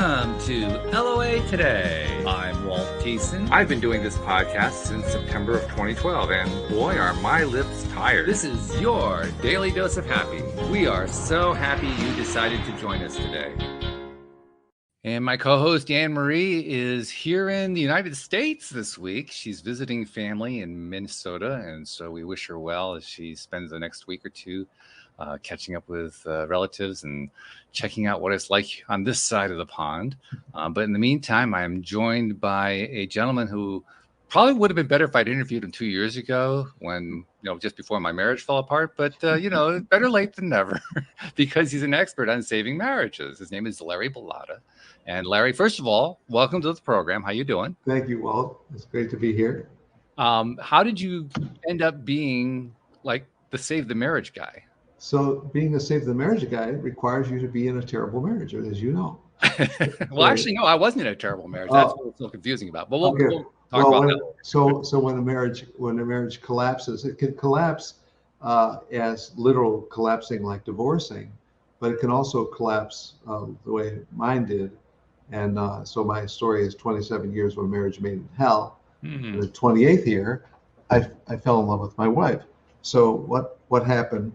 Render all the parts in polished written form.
Welcome to LOA Today. I'm Walt Thiessen. I've been doing this podcast since September of 2012, and boy, are my lips tired. This is your daily dose of happy. We are so happy you decided to join us today. And my co-host Anne-Marie is here in the United States this week. She's visiting family in Minnesota, and so we wish her well as she spends the next week or two catching up with relatives and checking out what it's like on this side of the pond. But in the meantime, I'm joined by a gentleman who probably would have been better if I'd interviewed him 2 years ago when, just before my marriage fell apart. But, better late than never because he's an expert on saving marriages. His name is Larry Bilotta. And Larry, first of all, welcome to the program. How you doing? Thank you, Walt. It's great to be here. How did you end up being like the Save the Marriage guy? So being the Save the Marriage guy requires you to be in a terrible marriage, as you know. Well, actually, no, I wasn't in a terrible marriage. That's what it's so confusing about. But we'll talk about that. So when a marriage collapses, it can collapse as literal collapsing like divorcing, but it can also collapse the way mine did. And so my story is 27 years of a marriage made in hell. Mm-hmm. In the 28th year, I fell in love with my wife. So what happened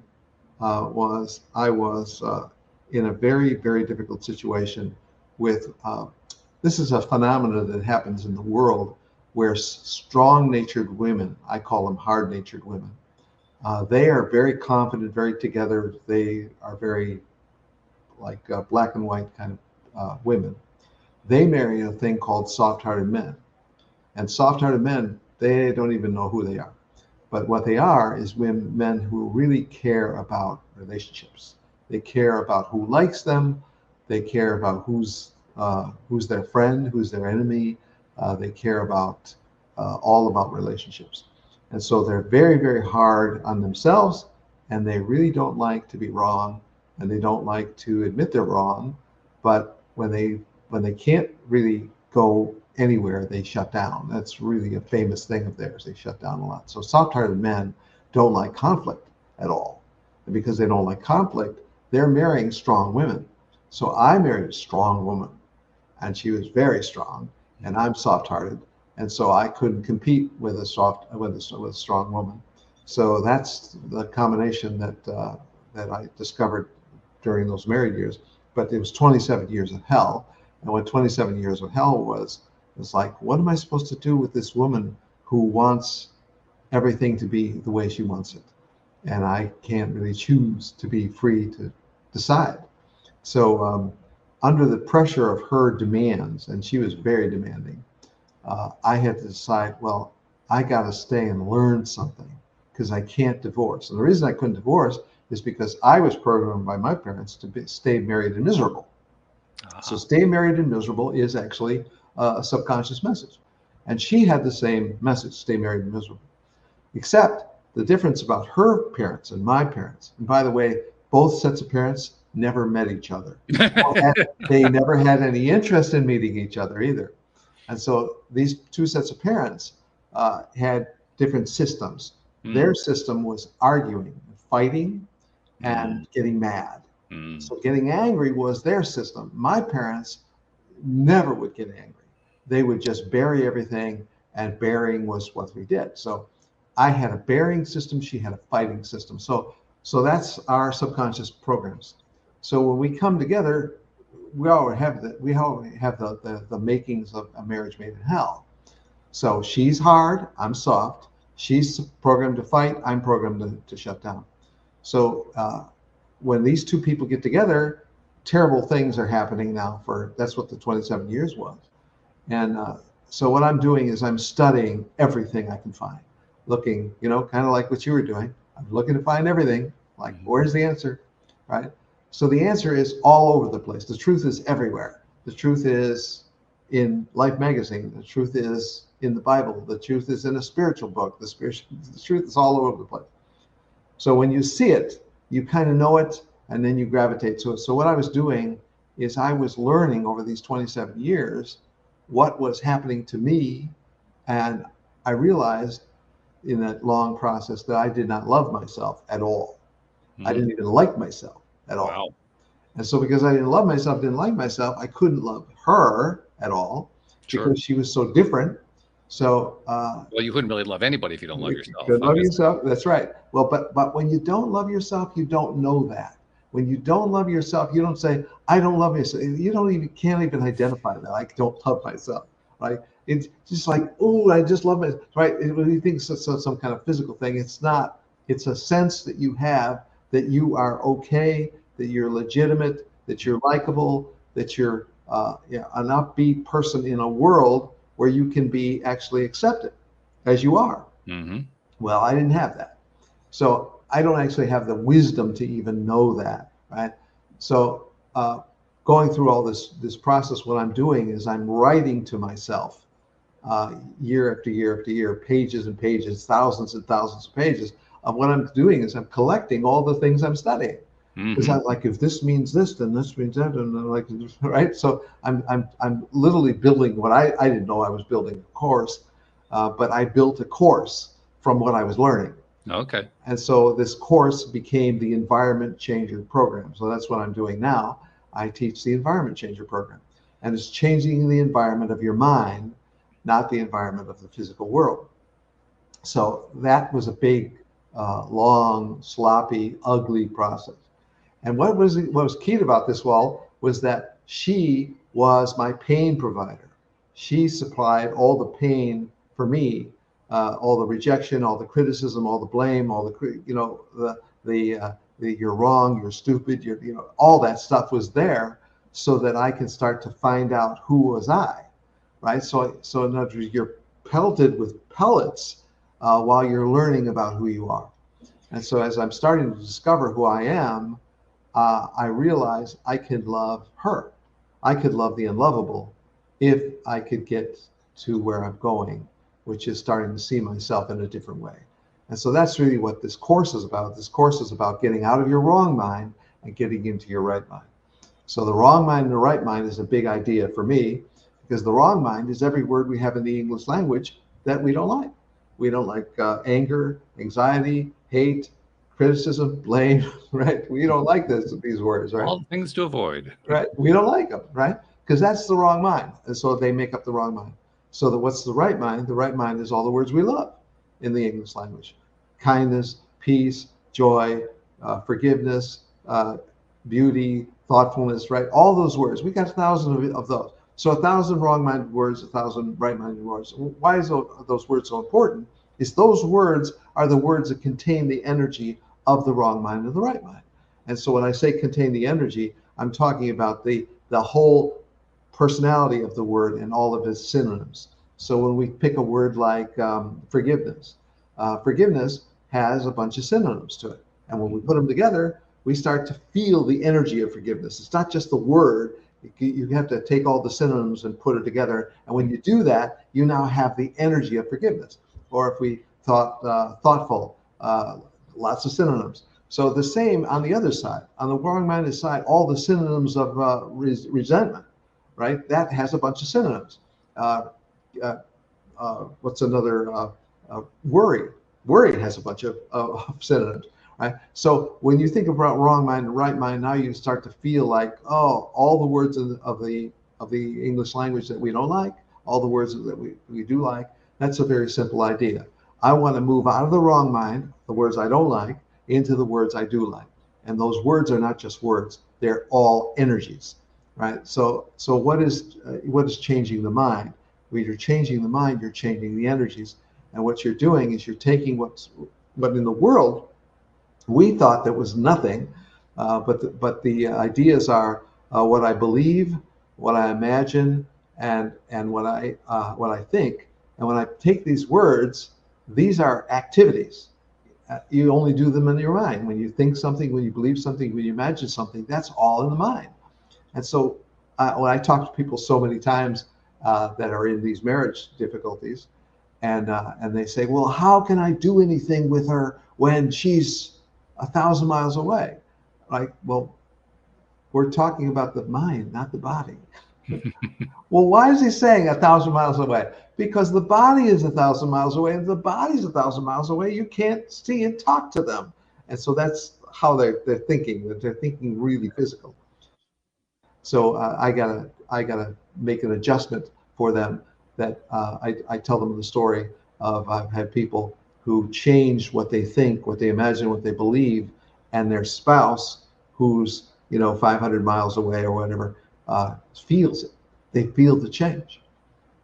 was I was in a very, very difficult situation with, this is a phenomenon that happens in the world where strong-natured women, I call them hard-natured women, they are very confident, very together. They are very like black and white kind of women. They marry a thing called soft-hearted men. And soft-hearted men, they don't even know who they are. But what they are is men who really care about relationships. They care about who likes them. They care about who's their friend, who's their enemy. They care about all about relationships. And so they're very, very hard on themselves, and they really don't like to be wrong, and they don't like to admit they're wrong. But when they can't really go anywhere, they shut down. That's really a famous thing of theirs. They shut down a lot. So soft-hearted men don't like conflict at all. And because they don't like conflict, they're marrying strong women. So I married a strong woman, and she was very strong, and I'm soft-hearted. And so I couldn't compete with a strong woman. So that's the combination that I discovered during those married years. But it was 27 years of hell. And what 27 years of hell was like, what am I supposed to do with this woman who wants everything to be the way she wants it? And I can't really choose to be free to decide. So under the pressure of her demands, and she was very demanding, I had to decide, well, I got to stay and learn something because I can't divorce. And the reason I couldn't divorce is because I was programmed by my parents to stay married and miserable. So stay married and miserable is actually a subconscious message. And she had the same message, stay married and miserable. Except the difference about her parents and my parents, and by the way, both sets of parents never met each other. They never had any interest in meeting each other either. And so these two sets of parents had different systems. Their system was arguing, fighting, and getting mad. So getting angry was their system. My parents never would get angry. They would just bury everything, and burying was what we did. So I had a burying system, she had a fighting system. So that's our subconscious programs. So when we come together, we all have the makings of a marriage made in hell. So she's hard, I'm soft. She's programmed to fight, I'm programmed to shut down. So when these two people get together, terrible things are happening now. That's what the 27 years was. And so what I'm doing is I'm studying everything I can find, looking, kind of like what you were doing. I'm looking to find everything, like where's the answer, right? So the answer is all over the place. The truth is everywhere. The truth is in Life magazine. The truth is in the Bible. The truth is in a spiritual book. The truth is all over the place. So when you see it, you kind of know it, and then you gravitate to it. So what I was doing is I was learning over these 27 years what was happening to me, and I realized in that long process that I did not love myself at all. I didn't even like myself at all. Wow. And so because I didn't love myself, didn't like myself, I couldn't love her at all Sure. because she was so different. So Well, you couldn't really love anybody if you don't love you yourself, could love obviously. yourself. That's right. Well, but when you don't love yourself, you don't know that. When you don't love yourself, you don't say, I don't love myself. You don't even can't even identify that. I don't love myself. Right. It's just like, oh, I just love myself. Right. When you think it's some kind of physical thing, it's not. It's a sense that you have that you are okay, that you're legitimate, that you're likable, that you're an upbeat person in a world where you can be actually accepted as you are. Mm-hmm. Well, I didn't have that. So I don't actually have the wisdom to even know that, right? So going through all this process, what I'm doing is I'm writing to myself year after year after year, pages and pages, thousands and thousands of pages of what I'm doing is I'm collecting all the things I'm studying. Because Mm-hmm. I'm like, if this means this, then this means that, and I'm like, right? So I'm literally building what I didn't know I was building a course, but I built a course from what I was learning. Okay. And so this course became the Environment Changer program. So that's what I'm doing now. I teach the Environment Changer program, and it's changing the environment of your mind, not the environment of the physical world. So that was a big, long, sloppy, ugly process. And what was key about this, Walt, was that she was my pain provider. She supplied all the pain for me, all the rejection, all the criticism, all the blame, all the the you're wrong, you're stupid, all that stuff was there, so that I can start to find out who was I, right? So in other words, you're pelted with pellets while you're learning about who you are. And so as I'm starting to discover who I am, I realize I could love her. I could love the unlovable if I could get to where I'm going, which is starting to see myself in a different way. And so that's really what this course is about. This course is about getting out of your wrong mind and getting into your right mind. So the wrong mind and the right mind is a big idea for me, because the wrong mind is every word we have in the English language that we don't like. We don't like anger, anxiety, hate, criticism, blame, right? We don't like these words, right? All the things to avoid. Right? We don't like them, right? Because that's the wrong mind. And so they make up the wrong mind. So what's the right mind? The right mind is all the words we love in the English language: kindness, peace, joy, forgiveness, beauty, thoughtfulness, right? All those words. We got thousands of those. So 1,000 wrong-minded words, 1,000 right-minded words. Why is those words so important? Is those words are the words that contain the energy of the wrong mind and the right mind. And so when I say contain the energy, I'm talking about the whole personality of the word and all of its synonyms. So when we pick a word like forgiveness, forgiveness has a bunch of synonyms to it. And when we put them together, we start to feel the energy of forgiveness. It's not just the word. You have to take all the synonyms and put it together. And when you do that, you now have the energy of forgiveness. Or if we thoughtful, lots of synonyms. So the same on the other side, on the wrong-minded side, all the synonyms of resentment, right? That has a bunch of synonyms. What's another? Worry. Worry has a bunch of synonyms, right? So when you think about wrong mind and right mind, now you start to feel like, oh, all the words of the English language that we don't like, all the words that we do like. That's a very simple idea. I want to move out of the wrong mind, the words I don't like, into the words I do like. And those words are not just words; they're all energies, right? So what is changing the mind? When you're changing the mind, you're changing the energies. And what you're doing is you're taking what in the world we thought that was nothing, but the ideas are what I believe, what I imagine, and what I think. And when I take these words, these are activities. You only do them in your mind. When you think something, when you believe something, when you imagine something, that's all in the mind. And so when I talk to people so many times that are in these marriage difficulties, and they say, well, how can I do anything with her when she's 1,000 miles away? Like, well, we're talking about the mind, not the body. Well, why is he saying 1,000 miles away? Because the body is 1,000 miles away, and the body's 1,000 miles away. You can't see and talk to them. And so that's how they're thinking. They're thinking really physical. So I gotta make an adjustment for them. That I tell them the story of I've had people who change what they think, what they imagine, what they believe, and their spouse, who's 500 miles away or whatever, feels it. They feel the change,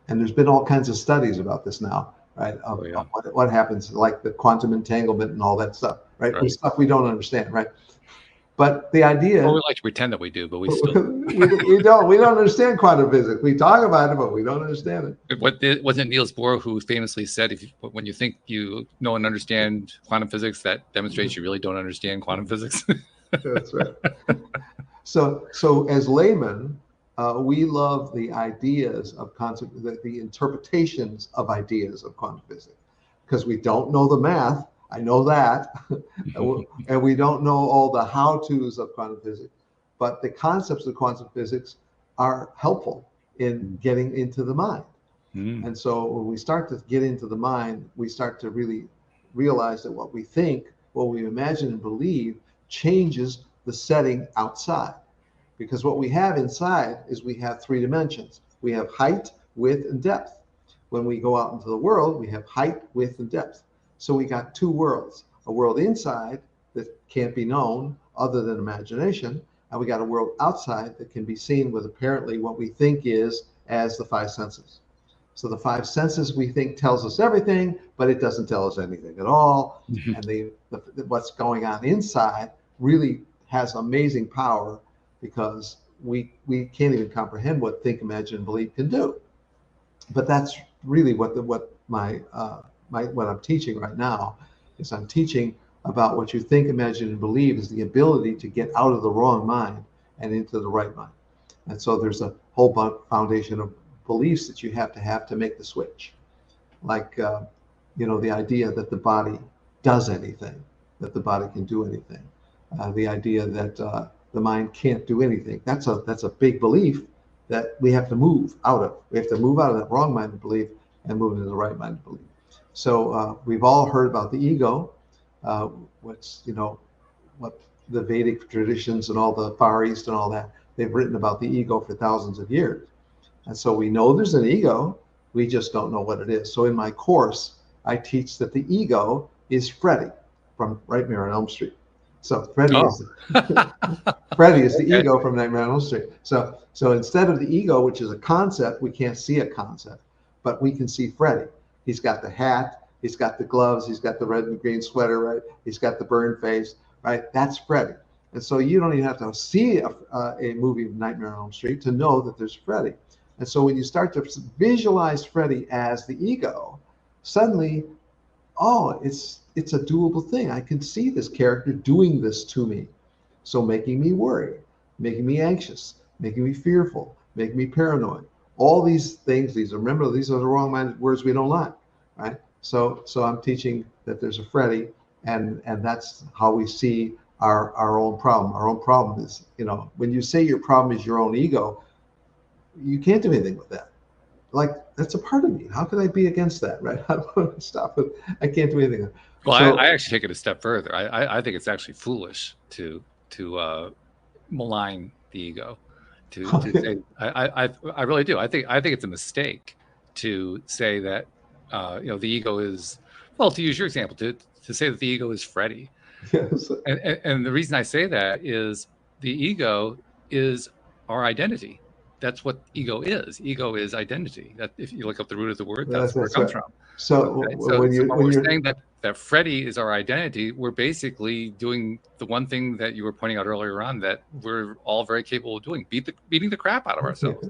and there's been all kinds of studies about this now, right? Of what happens, like the quantum entanglement and all that stuff, right? Stuff we don't understand, right? But the idea, well, we like to pretend that we do, but we still we don't understand quantum physics. We talk about it, but we don't understand it. Wasn't Niels Bohr who famously said, when you think you know and understand quantum physics, that demonstrates you really don't understand quantum physics? That's right. So as laymen, we love the ideas of concept, the interpretations of ideas of quantum physics, because we don't know the math. I know that, and we don't know all the how-tos of quantum physics, but the concepts of quantum physics are helpful in getting into the mind. And so when we start to get into the mind, we start to really realize that what we think, what we imagine and believe, changes the setting outside. Because what we have inside is we have 3 dimensions. We have height, width, and depth. When we go out into the world, we have height, width, and depth. So we got 2 worlds, a world inside that can't be known other than imagination, and we got a world outside that can be seen with apparently what we think is as the 5 senses. So the 5 senses we think tells us everything, but it doesn't tell us anything at all. And what's going on inside really has amazing power, because we can't even comprehend what think, imagine, and believe can do. But that's really what I'm teaching right now is I'm teaching about what you think, imagine, and believe is the ability to get out of the wrong mind and into the right mind. And so there's a whole foundation of beliefs that you have to make the switch. Like, the idea that the body does anything, that the body can do anything. The idea that the mind can't do anything. That's a big belief that we have to move out of. We have to move out of that wrong mind of belief and move into the right mind of belief. So we've all heard about the ego, what the Vedic traditions and all the Far East and all that, they've written about the ego for thousands of years. And so we know there's an ego, we just don't know what it is. So in my course, I teach that the ego is Freddy from Nightmare on Elm Street. So Freddy is the ego from Nightmare on Elm Street. So instead of the ego, which is a concept, we can't see a concept, but we can see Freddy. He's got the hat, he's got the gloves, he's got the red and green sweater, right? He's got the burned face, right? That's Freddy. And so you don't even have to see a movie of Nightmare on Elm Street to know that there's Freddy. And so when you start to visualize Freddy as the ego, suddenly, it's a doable thing. I can see this character doing this to me. So making me worry, making me anxious, making me fearful, making me paranoid. All these things, these are the wrong-minded words we don't like, right? So I'm teaching that there's a Freddy, and that's how we see our own problem. Our own problem is, when you say your problem is your own ego, you can't do anything with that. Like, that's a part of me. How could I be against that, right? How do I stop it? I can't do anything. Well, so, I actually take it a step further. I think it's actually foolish to malign the ego. To say, I really do. I think it's a mistake to say that the ego is, well, to use your example, to say that the ego is Freddy. Yes. And the reason I say that is the ego is our identity. That's what ego is. Ego is identity. That if you look up the root of the word, that's where it comes from. So when you're saying that Freddy is our identity, we're basically doing the one thing that you were pointing out earlier on that we're all very capable of doing: beating the crap out of ourselves.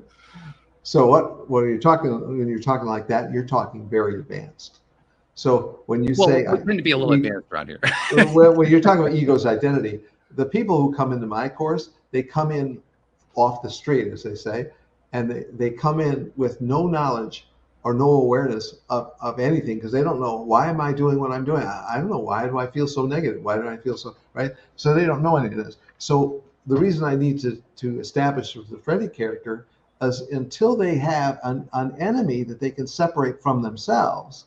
So when you're talking like that, you're talking very advanced. So when you say, we tend to be a little advanced around here. When you're talking about ego's identity, the people who come into my course, they come in off the street, as they say, and they come in with no knowledge or no awareness of anything, because they don't know, why am I doing what I'm doing? I don't know, why do I feel so negative? Why do I feel so, right? So they don't know any of this. So the reason I need to establish the Freddy character is until they have an enemy that they can separate from themselves,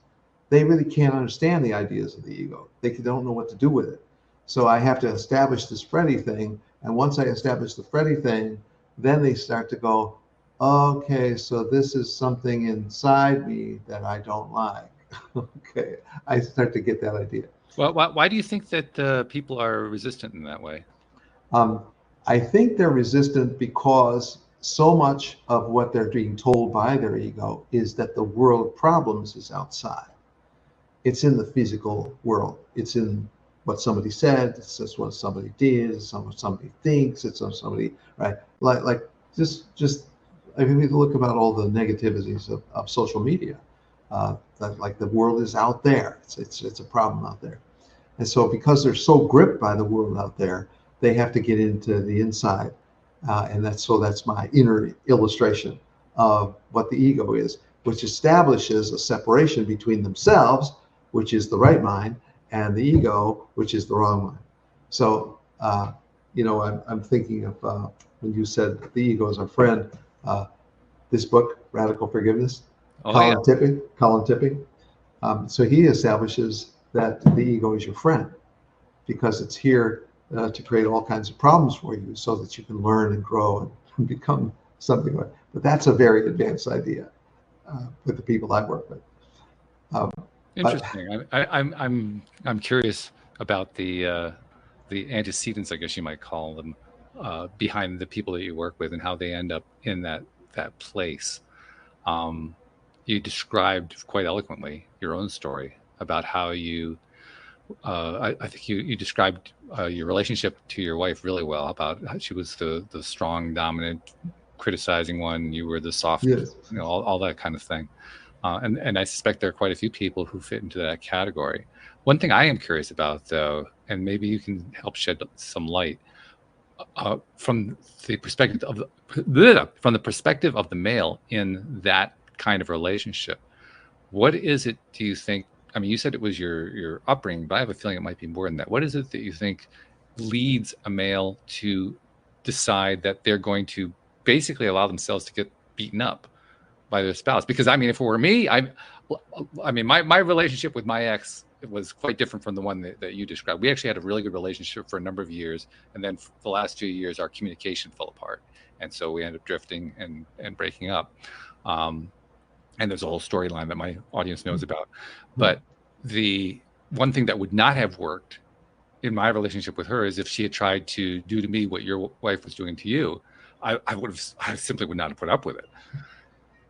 they really can't understand the ideas of the ego. They don't know what to do with it. So I have to establish this Freddy thing. And once I establish the Freddy thing, then they start to go, okay, so this is something inside me that I don't like. Okay, I start to get that idea. Well, why do you think that people are resistant in that way? Um, I think they're resistant because so much of what they're being told by their ego is that the world of problems is outside. It's in the physical world. It's in what somebody said. It's just what somebody did. It's what somebody thinks. It's what somebody, right? Like just I mean, we look about all the negativities of social media. That like the world is out there. It's a problem out there. And so because they're so gripped by the world out there, they have to get into the inside. And that's my inner illustration of what the ego is, which establishes a separation between themselves, which is the right mind, and the ego, which is the wrong mind. So, I'm thinking of when you said the ego is our friend, this book, Radical Forgiveness, Oh, Colin Tipping. So he establishes that the ego is your friend because it's here to create all kinds of problems for you so that you can learn and grow and become something like. But that's a very advanced idea with the people I work with. Interesting. I'm curious about the antecedents, I guess you might call them, behind the people that you work with and how they end up in that place. You described quite eloquently your own story about how you. I think you described your relationship to your wife really well, about how she was the strong, dominant, criticizing one. You were the soft, Yes. All that kind of thing. And I suspect there are quite a few people who fit into that category. One thing I am curious about, though, and maybe you can help shed some light from the perspective of the male in that kind of relationship. What is it, do you think? I mean, you said it was your upbringing, but I have a feeling it might be more than that. What is it that you think leads a male to decide that they're going to basically allow themselves to get beaten up by their spouse? Because I mean, if it were me, I mean, my relationship with my ex was quite different from the one that you described. We actually had a really good relationship for a number of years, and then for the last 2 years, our communication fell apart, and so we ended up drifting and breaking up. And there's a whole storyline that my audience knows about. But the one thing that would not have worked in my relationship with her is if she had tried to do to me what your wife was doing to you. I simply would not have put up with it.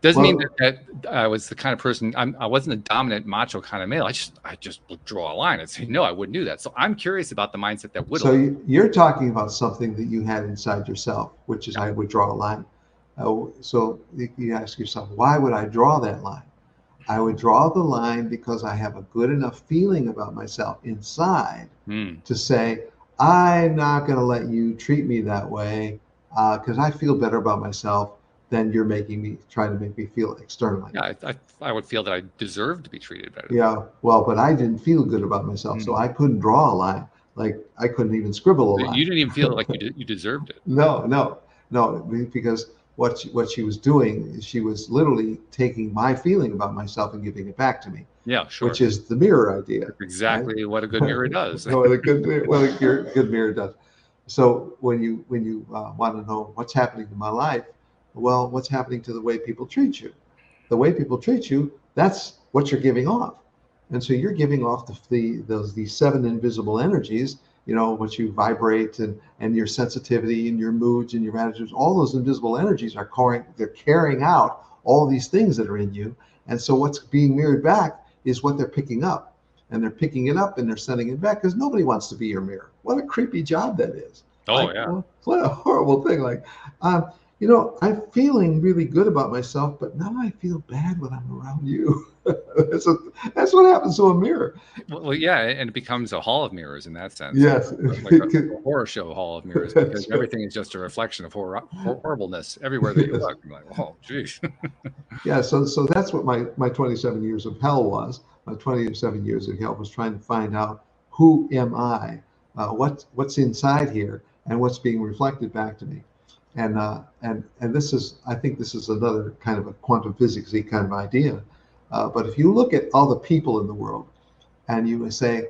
Doesn't mean that I was the kind of person. I wasn't a dominant macho kind of male. I just would draw a line and say, no, I wouldn't do that. So I'm curious about the mindset that would. So you're talking about something that you had inside yourself, which is I would draw a line. So you ask yourself, why would I draw that line? I would draw the line because I have a good enough feeling about myself inside to say, I'm not going to let you treat me that way because I feel better about myself than you're trying to make me feel externally. Yeah, I would feel that I deserve to be treated better. Yeah, well, but I didn't feel good about myself, so I couldn't draw a line. Like I couldn't even scribble a line. You didn't even feel like you deserved it. No, because what she was doing is she was literally taking my feeling about myself and giving it back to me. Yeah, sure. Which is the mirror idea. That's exactly what a good mirror does. What a good mirror does. So when you want to know what's happening in my life, well, what's happening to the way people treat you? The way people treat you, that's what you're giving off. And so you're giving off these 7 invisible energies, what you vibrate and your sensitivity and your moods and your attitudes, all those invisible energies they're carrying out all these things that are in you. And so what's being mirrored back is what they're picking up. And they're picking it up and they're sending it back because nobody wants to be your mirror. What a creepy job that is. Yeah. What a horrible thing. I'm feeling really good about myself, but now I feel bad when I'm around you. That's what happens to a mirror. Well, yeah, and it becomes a hall of mirrors in that sense. Yes, like a horror show hall of mirrors, because everything is just a reflection of horribleness everywhere that you look. I'm like, oh, geez. Yeah, so that's what my 27 years of hell was. My 27 years of hell was trying to find out who am I, what's inside here, and what's being reflected back to me. And I think this is another kind of a quantum physics-y kind of idea. But if you look at all the people in the world and you say,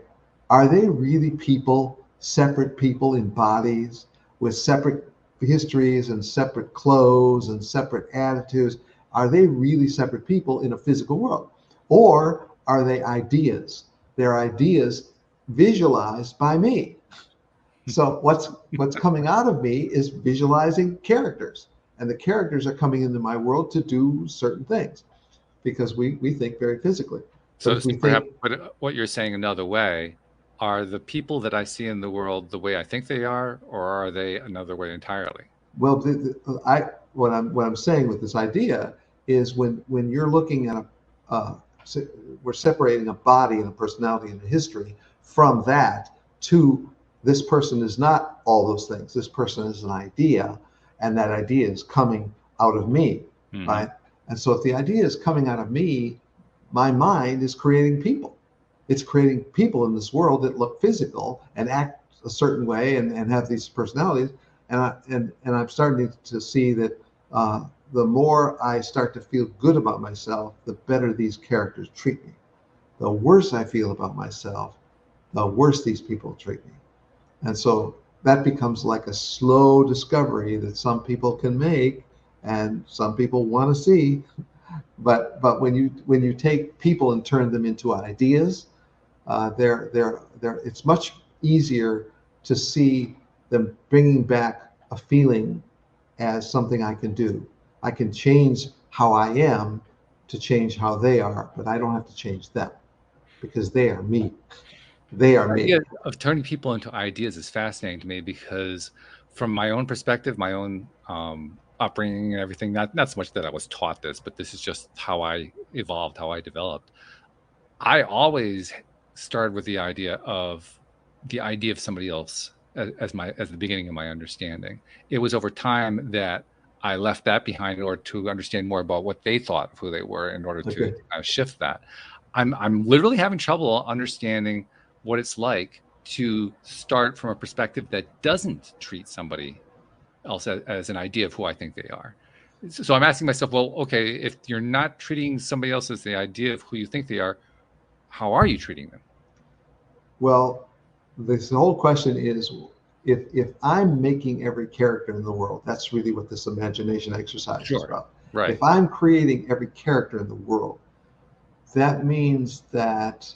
are they really people, separate people in bodies with separate histories and separate clothes and separate attitudes. Are they really separate people in a physical world? Or are they ideas? They're ideas visualized by me. So what's coming out of me is visualizing characters. And the characters are coming into my world to do certain things because we think very physically. So perhaps what you're saying another way, are the people that I see in the world the way I think they are, or are they another way entirely? Well, what I'm saying with this idea is when you're looking at we're separating a body and a personality and a history from that to this person is not all those things. This person is an idea, and that idea is coming out of me, right? And so if the idea is coming out of me, my mind is creating people. It's creating people in this world that look physical and act a certain way and have these personalities. And I'm starting to see that the more I start to feel good about myself, the better these characters treat me. The worse I feel about myself, the worse these people treat me. And so that becomes like a slow discovery that some people can make and some people want to see. But when you take people and turn them into ideas, it's much easier to see them bringing back a feeling as something I can do. I can change how I am to change how they are, but I don't have to change them because they are me. They are me. The idea of turning people into ideas is fascinating to me because from my own perspective, my own upbringing and everything, not so much that I was taught this, but this is just how I evolved, how I developed. I always started with the idea of somebody else as the beginning of my understanding. It was over time that I left that behind in order to understand more about what they thought of who they were in order to shift that. I'm literally having trouble understanding what it's like to start from a perspective that doesn't treat somebody else as an idea of who I think they are. So I'm asking myself, well, okay, if you're not treating somebody else as the idea of who you think they are, how are you treating them? Well, this whole question is, if I'm making every character in the world, that's really what this imagination exercise is about. Right. If I'm creating every character in the world, that means that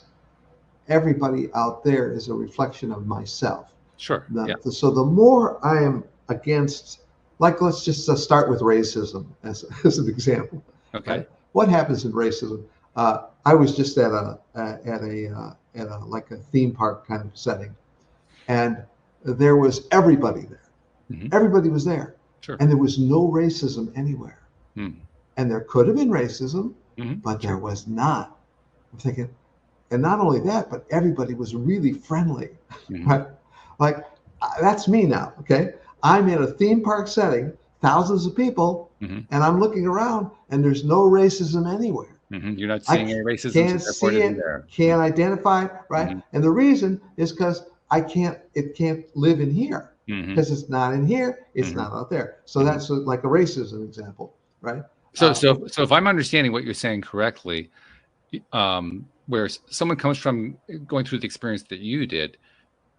everybody out there is a reflection of myself. Sure. So the more I am against, like, let's just start with racism as an example. Okay. Right? What happens in racism? I was just at a like a theme park kind of setting, and there was everybody there. Mm-hmm. Everybody was there. Sure. And there was no racism anywhere. Mm. And there could have been racism, but there was not. I'm thinking, and not only that, but everybody was really friendly. Right? Like, that's me now. Okay, I'm in a theme park setting, thousands of people, and I'm looking around, and there's no racism anywhere. You're not seeing any racism. Can't see it. Can't identify it. Right. And the reason is because it can't live in here because it's not in here. It's not out there. So that's like a racism example. Right. So if I'm understanding what you're saying correctly, where someone comes from going through the experience that you did,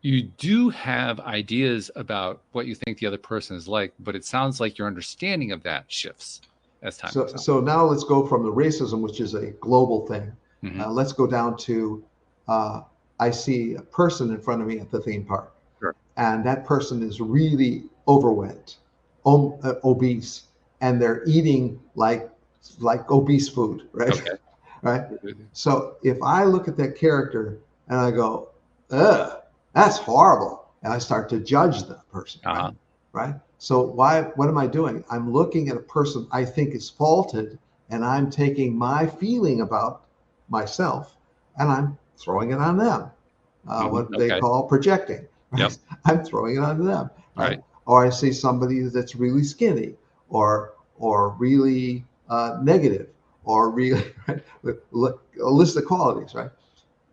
you do have ideas about what you think the other person is like, but it sounds like your understanding of that shifts as time goes on. So now let's go from the racism, which is a global thing. Let's go down to I see a person in front of me at the theme park, and that person is really overweight, obese, and they're eating like obese food, right? Okay. Right. So if I look at that character and I go, ugh, that's horrible, and I start to judge that person, right? So what am I doing? I'm looking at a person I think is faulted, and I'm taking my feeling about myself and I'm throwing it on them. What they call projecting. Right? Yep. I'm throwing it onto them. Right. Or I see somebody that's really skinny, or really negative, or really a list of qualities. Right.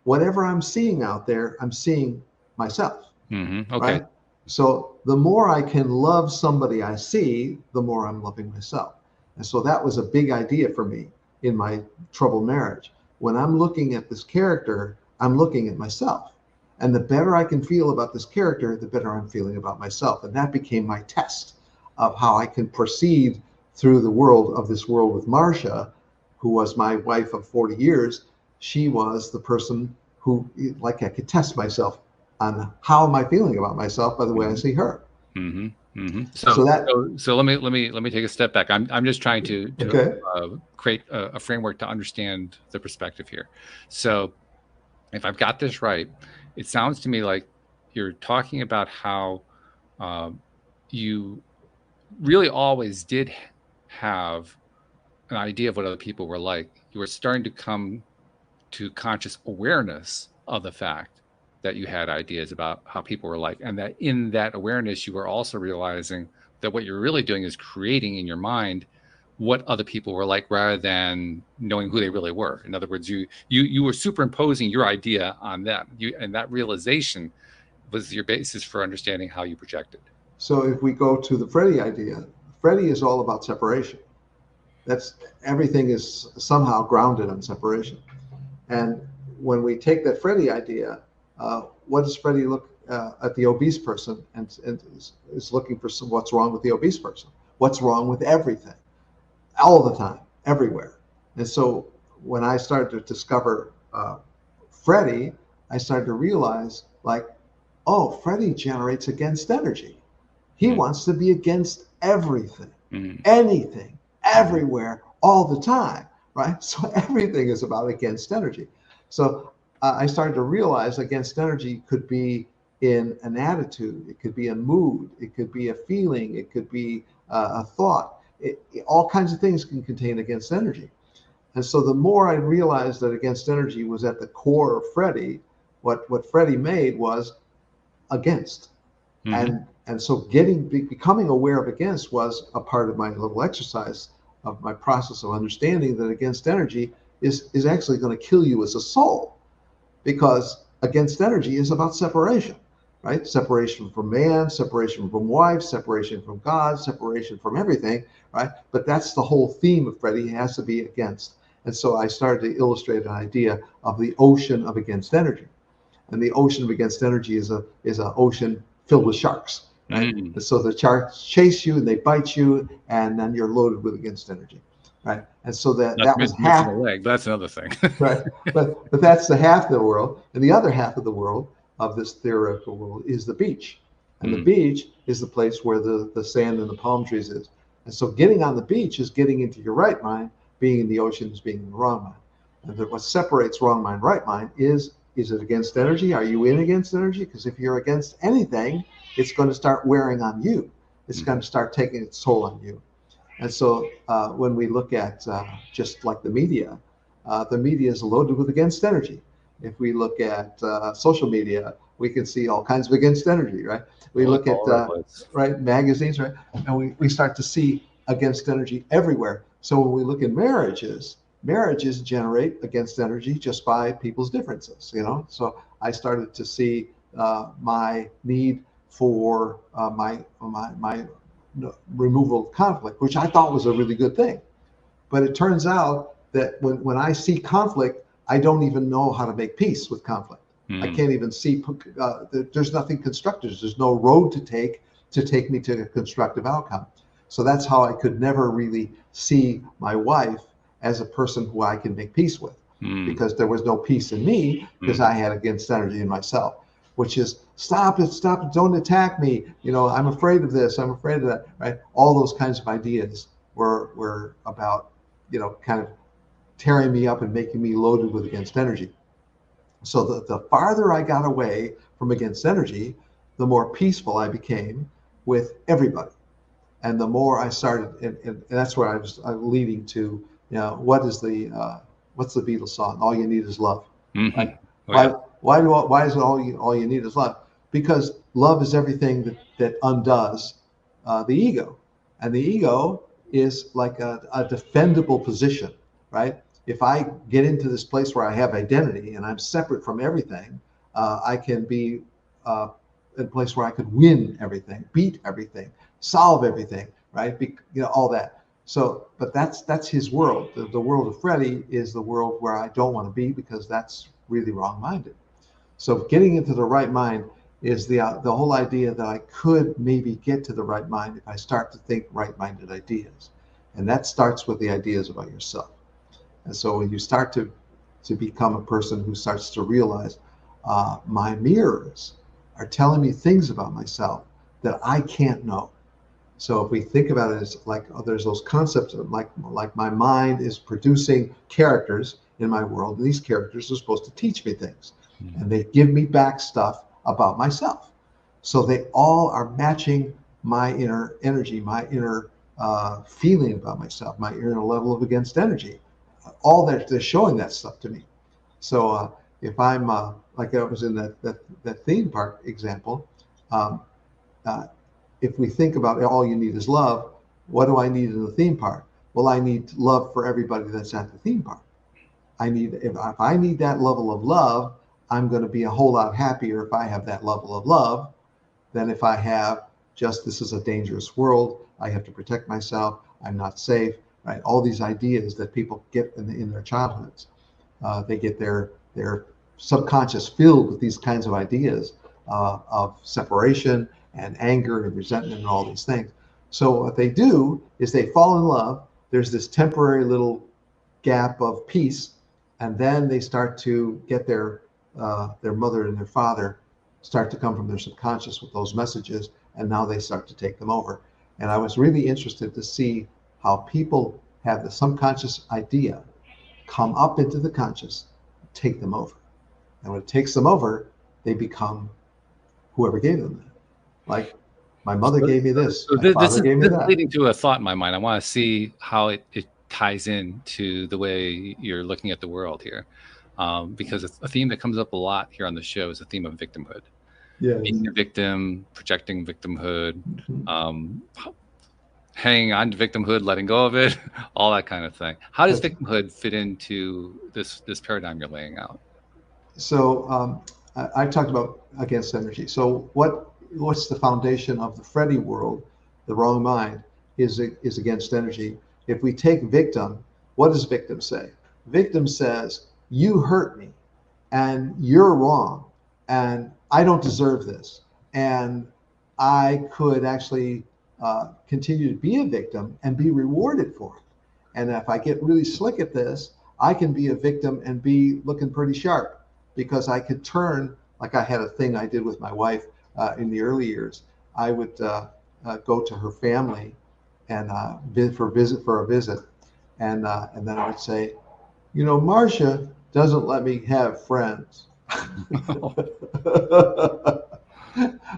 Whatever I'm seeing out there, I'm seeing myself. Okay. Right? So the more I can love somebody I see, the more I'm loving myself. And so that was a big idea for me in my troubled marriage. When I'm looking at this character, I'm looking at myself. And the better I can feel about this character, the better I'm feeling about myself. And that became my test. of how I can proceed through the world of this world with Marcia, who was my wife of 40 years. She was the person who, like, I could test myself on how am I feeling about myself by the way I see her. Mm-hmm. Mm-hmm. So let me take a step back. I'm just trying to Okay. Create a framework to understand the perspective here. So if I've got this right, it sounds to me like you're talking about how you really always did have an idea of what other people were like. You were starting to come to conscious awareness of the fact that you had ideas about how people were like, and that in that awareness, you were also realizing that what you're really doing is creating in your mind what other people were like rather than knowing who they really were. In other words, you were superimposing your idea on them. And that realization was your basis for understanding how you projected. So if we go to the Freddie idea, Freddie is all about separation. That's everything is somehow grounded on separation. And when we take that Freddie idea, what does Freddie look at the obese person and is looking for what's wrong with the obese person? What's wrong with everything? All the time, everywhere. And so when I started to discover Freddie, I started to realize, like, oh, Freddie generates against energy. He wants to be against everything, anything, everywhere, all the time, right? So everything is about against energy. So I started to realize against energy could be in an attitude, it could be a mood, it could be a feeling, it could be a thought. All kinds of things can contain against energy. And so the more I realized that against energy was at the core of Freddie, what Freddie made was against. And so becoming aware of against was a part of my little exercise of my process of understanding that against energy is actually going to kill you as a soul, because against energy is about separation, right? Separation from man, separation from wife, separation from God, separation from everything, right? But that's the whole theme of Freddie. It has to be against. And so I started to illustrate an idea of the ocean of against energy. And the ocean of against energy is an ocean filled with sharks, right? So the sharks chase you and they bite you, and then you're loaded with against energy, right? And so that was half the leg, but that's another thing. Right. But that's the half of the world. And the other half of the world, of this theoretical world, is the beach. And the beach is the place where the sand and the palm trees is. And so getting on the beach is getting into your right mind. Being in the ocean is being in the wrong mind. And that what separates wrong mind, right mind is it against energy? Are you in against energy? Because if you're against anything, it's going to start wearing on you. It's going to start taking its toll on you. And so when we look at just like the media is loaded with against energy. If we look at social media, we can see all kinds of against energy, right? We look at right magazines, right? And we start to see against energy everywhere. So when we look at marriages generate against energy just by people's differences, you know? So I started to see my need for my removal of conflict, which I thought was a really good thing. But it turns out that when I see conflict, I don't even know how to make peace with conflict. I can't even see, there's nothing constructive. There's no road to take me to a constructive outcome. So that's how I could never really see my wife as a person who I can make peace with, because there was no peace in me because I had against energy in myself, which is stop it, don't attack me. You know, I'm afraid of this, I'm afraid of that, right? All those kinds of ideas were about, you know, kind of tearing me up and making me loaded with against energy. So the farther I got away from against energy, the more peaceful I became with everybody. And the more I started, and that's where I was leading to, you know, what's the Beatles song? All you need is love. Right? Why is it all you need is love? Because love is everything that undoes the ego, and the ego is like a defendable position, right? If I get into this place where I have identity and I'm separate from everything, I can be in a place where I could win everything, beat everything, solve everything, right? You know, all that. So, but that's his world. The world of Freddie is the world where I don't want to be, because that's really wrong-minded. So getting into the right mind is the whole idea that I could maybe get to the right mind if I start to think right-minded ideas. And that starts with the ideas about yourself. And so when you start to become a person who starts to realize my mirrors are telling me things about myself that I can't know. So if we think about it as like there's those concepts of like my mind is producing characters in my world, and these characters are supposed to teach me things, and they give me back stuff about myself. So they all are matching my inner energy, my inner feeling about myself, my inner level of against energy. All that they're showing that stuff to me. So if I'm like I was in that theme park example, um, if we think about all you need is love, what do I need in the theme park? Well, I need love for everybody that's at the theme park. If I need that level of love, I'm going to be a whole lot happier if I have that level of love than if I have just this is a dangerous world. I have to protect myself. I'm not safe. Right? All these ideas that people get in their childhoods, they get their subconscious filled with these kinds of ideas of separation and anger and resentment and all these things. So what they do is they fall in love. There's this temporary little gap of peace, and then they start to get their mother and their father start to come from their subconscious with those messages, and now they start to take them over. And I was really interested to see how people have the subconscious idea come up into the conscious, take them over. And when it takes them over, they become whoever gave them that. Like, my mother gave me this, my father gave me that. This is leading to a thought in my mind. I want to see how it ties in to the way you're looking at the world here. Because it's a theme that comes up a lot here on the show is the theme of victimhood. Yes. Being a victim, projecting victimhood, hanging on to victimhood, letting go of it, all that kind of thing. How does victimhood fit into this paradigm you're laying out? So I talked about against energy. So what's the foundation of the Freddy world? The wrong mind is against energy. If we take victim, what does victim say? Victim says, you hurt me and you're wrong and I don't deserve this. And I could actually continue to be a victim and be rewarded for it. And if I get really slick at this, I can be a victim and be looking pretty sharp because I could turn, like I had a thing I did with my wife in the early years. I would go to her family and for a visit. And then I would say, you know, Marcia doesn't let me have friends.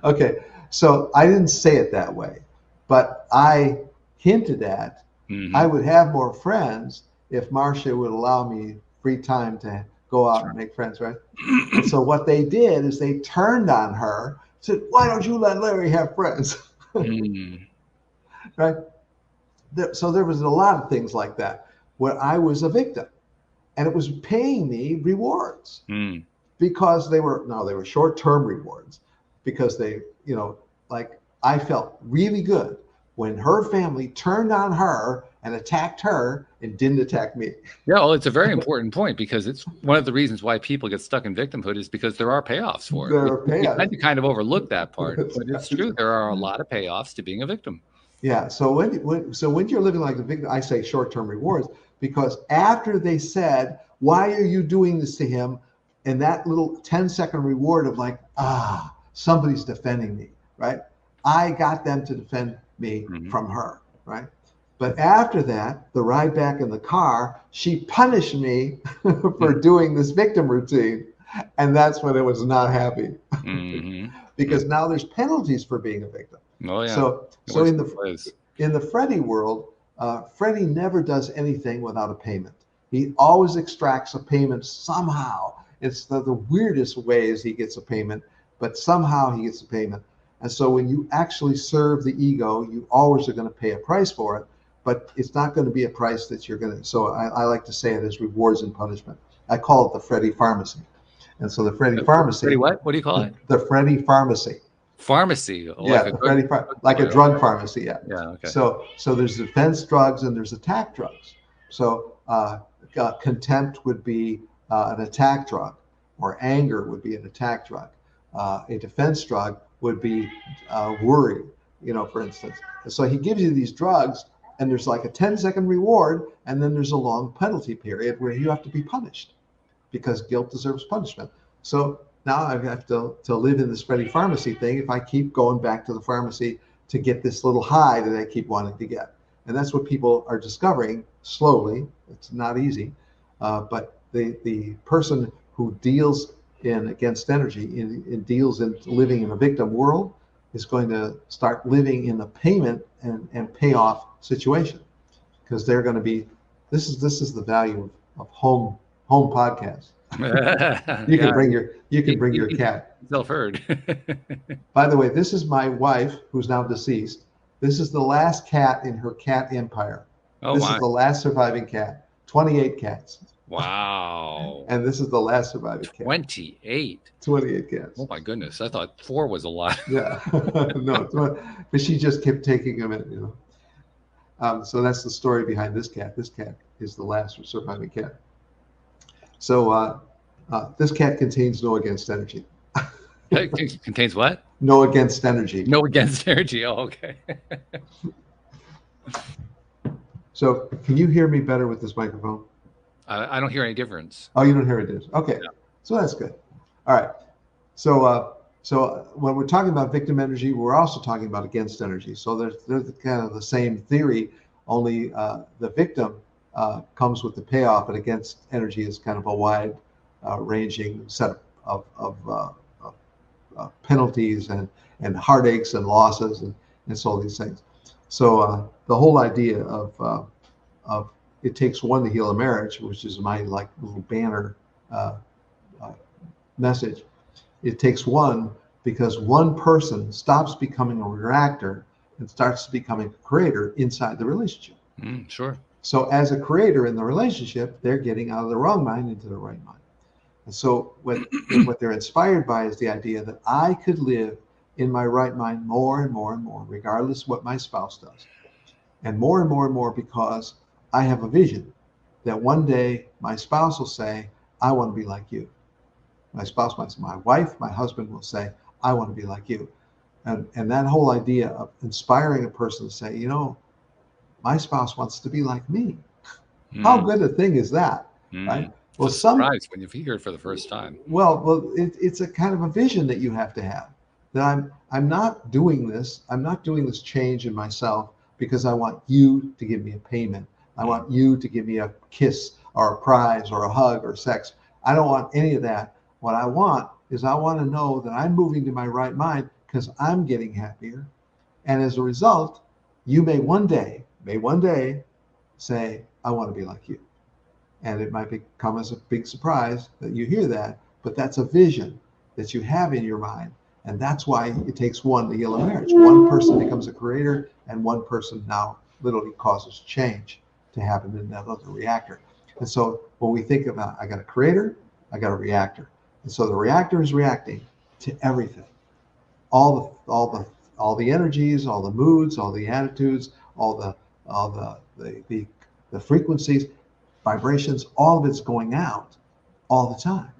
Okay, so I didn't say it that way, but I hinted at I would have more friends if Marcia would allow me free time to go out and make friends, right? And so what they did is they turned on her, said, why don't you let Larry have friends? Right? So there was a lot of things like that where I was a victim. And it was paying me rewards because they were short-term rewards because they, you know, like I felt really good when her family turned on her and attacked her and didn't attack me. Yeah, well, it's a very important point because it's one of the reasons why people get stuck in victimhood is because there are payoffs for it. There are payoffs. We tend to kind of overlook that part, but it's true. There are a lot of payoffs to being a victim. Yeah. So when you're living like a victim, I say short-term rewards because after they said, why are you doing this to him? And that little 10-second reward of like, somebody's defending me, right? I got them to defend me from her, right? But after that, the ride back in the car, she punished me for doing this victim routine. And that's when I was not happy because now there's penalties for being a victim. Oh, yeah. So in the Freddy world, Freddy never does anything without a payment. He always extracts a payment somehow. It's the weirdest ways he gets a payment, but somehow he gets a payment. And so when you actually serve the ego, you always are going to pay a price for it, but it's not going to be a price that you're going to. So I like to say it as rewards and punishment. I call it the Freddy pharmacy. And so the Freddy pharmacy. Freddy what? What do you call it? The Freddy pharmacy. Pharmacy. Yeah, like a drug pharmacy. Yeah. Yeah. Okay. So there's defense drugs and there's attack drugs. So contempt would be an attack drug, or anger would be an attack drug. A defense drug would be worry, for instance. And so he gives you these drugs, and there's like a 10-second reward, and then there's a long penalty period where you have to be punished because guilt deserves punishment. So now I have to live in this Freddie pharmacy thing if I keep going back to the pharmacy to get this little high that I keep wanting to get. And that's what people are discovering slowly. It's not easy. But the person who deals in against energy, in deals in living in a victim world, is going to start living in the payment and payoff situation, because they're going to be. This is the value of home podcast. You can bring your cat. Self-heard. By the way, this is my wife, who's now deceased. This is the last cat in her cat empire. Oh, this my. is the last surviving cat. 28 cats. Wow. And this is the last surviving cat. 28. 28 cats. Oh my goodness! I thought 4 was a lot. Yeah. No, but she just kept taking them in. So that's the story behind this cat. This cat is the last surviving cat. So this cat contains no against energy. It contains what? No against energy. No against energy. Oh, okay. So can you hear me better with this microphone? I don't hear any difference. Oh, you don't hear it? Okay. Yeah. So that's good. All right. So when we're talking about victim energy, we're also talking about against energy. So they're kind of the same theory, only the victim comes with the payoff, and against energy is kind of a wide ranging set of penalties and heartaches and losses and so these things. So the whole idea of it takes one to heal a marriage, which is my like little banner message. It takes one because one person stops becoming a reactor and starts becoming a creator inside the relationship. Sure. So as a creator in the relationship, they're getting out of the wrong mind into the right mind. And so what they're inspired by is the idea that I could live in my right mind more and more and more, regardless of what my spouse does. And more because I have a vision that one day my spouse will say, I want to be like you. My spouse might say, my wife, my husband will say, I want to be like you. And that whole idea of inspiring a person to say, my spouse wants to be like me. How good a thing is that, right? Well, surprise when you hear it for the first time. Well, it's a kind of a vision that you have to have. That I'm not doing this. I'm not doing this change in myself because I want you to give me a payment. I want you to give me a kiss or a prize or a hug or sex. I don't want any of that. What I want is I want to know that I'm moving to my right mind because I'm getting happier. And as a result, you may one day say, I want to be like you. And it might come as a big surprise that you hear that, but that's a vision that you have in your mind. And that's why it takes one to heal a marriage. One person becomes a creator, and one person now literally causes change to happen in that other reactor. And so when we think about, I got a creator, I got a reactor. And so the reactor is reacting to everything. All the energies, all the moods, all the attitudes, all the frequencies, vibrations, all of it's going out all the time.